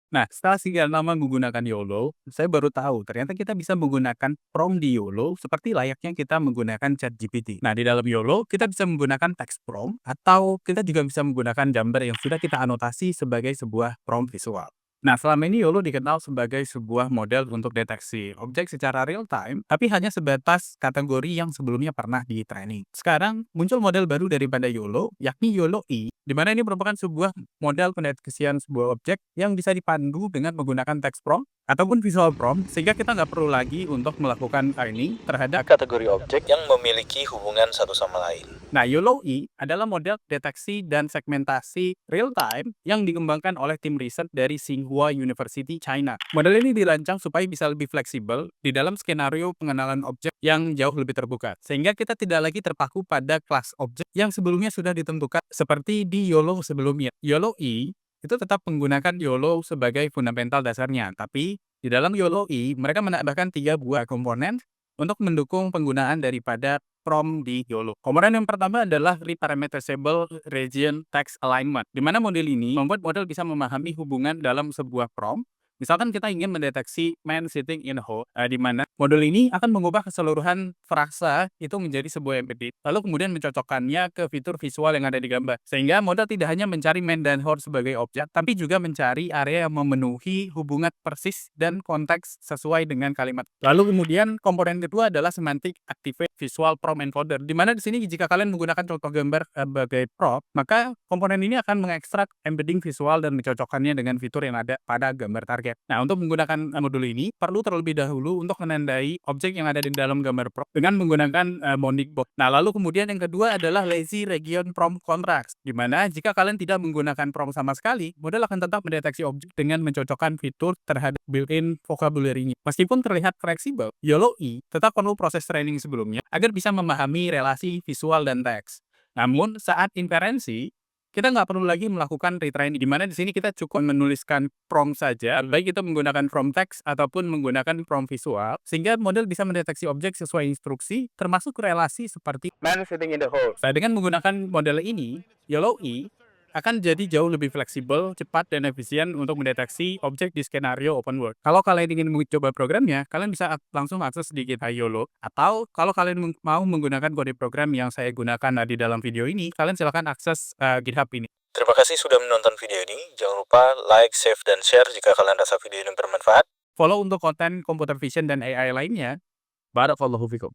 Nah, setelah sekian lama menggunakan YOLO, saya baru tahu ternyata kita bisa menggunakan prompt di YOLO seperti layaknya kita menggunakan ChatGPT. Nah, di dalam YOLO, kita bisa menggunakan text prompt atau kita juga bisa menggunakan gambar yang sudah kita anotasi sebagai sebuah prompt visual. Nah, selama ini YOLO dikenal sebagai sebuah model untuk deteksi objek secara real time, tapi hanya sebatas kategori yang sebelumnya pernah di-training. Sekarang, muncul model baru daripada YOLO, yakni YOLO-E, di mana ini merupakan sebuah model pendeteksian sebuah objek yang bisa dipandu dengan menggunakan text prompt ataupun visual prompt, sehingga kita nggak perlu lagi untuk melakukan training terhadap kategori objek yang memiliki hubungan satu sama lain. Nah, YOLO-E adalah model deteksi dan segmentasi real-time yang dikembangkan oleh tim riset dari Tsinghua University, China. Model ini dirancang supaya bisa lebih fleksibel di dalam skenario pengenalan objek yang jauh lebih terbuka, sehingga kita tidak lagi terpaku pada kelas objek yang sebelumnya sudah ditentukan seperti di YOLO sebelumnya. YOLO-E itu tetap menggunakan YOLO sebagai fundamental dasarnya, tapi di dalam YOLO-E mereka menambahkan 3 buah komponen untuk mendukung penggunaan daripada prompt di YOLO. Komponen yang pertama adalah Reparameterizable Region Text Alignment, di mana model ini membuat model bisa memahami hubungan dalam sebuah prompt. Misalkan kita ingin mendeteksi man sitting in a hole, di mana model ini akan mengubah keseluruhan frasa itu menjadi sebuah embedding, lalu kemudian mencocokkannya ke fitur visual yang ada di gambar. Sehingga model tidak hanya mencari man dan horse sebagai objek, tapi juga mencari area yang memenuhi hubungan persis dan konteks sesuai dengan kalimat. Lalu kemudian komponen kedua adalah Semantic Activate Visual Prompt Encoder, di mana di sini jika kalian menggunakan contoh gambar sebagai prompt, maka komponen ini akan mengekstrak embedding visual dan mencocokkannya dengan fitur yang ada pada gambar target. Nah, untuk menggunakan modul ini, perlu terlebih dahulu untuk menandai objek yang ada di dalam gambar prompt dengan menggunakan bounding box. Nah, lalu kemudian yang kedua adalah Lazy Region Prompt Contrast, di mana jika kalian tidak menggunakan prompt sama sekali, model akan tetap mendeteksi objek dengan mencocokkan fitur terhadap built-in vocabulary-nya. Meskipun terlihat fleksibel, YOLO-E tetap perlu proses training sebelumnya agar bisa memahami relasi visual dan teks. Namun, saat inferensi, kita nggak perlu lagi melakukan retraining, di mana di sini kita cukup menuliskan prompt saja, baik itu menggunakan prompt teks ataupun menggunakan prompt visual, sehingga model bisa mendeteksi objek sesuai instruksi, termasuk relasi seperti man sitting in the hole. Nah, dengan menggunakan model ini, YOLO-E akan jadi jauh lebih fleksibel, cepat, dan efisien untuk mendeteksi objek di skenario open world. Kalau kalian ingin mencoba programnya, kalian bisa langsung akses di GitHub YOLO. Atau kalau kalian mau menggunakan kode program yang saya gunakan di dalam video ini, kalian silahkan akses GitHub ini. Terima kasih sudah menonton video ini. Jangan lupa like, save, dan share jika kalian rasa video ini bermanfaat. Follow untuk konten computer vision dan AI lainnya. Barakallahu fikum.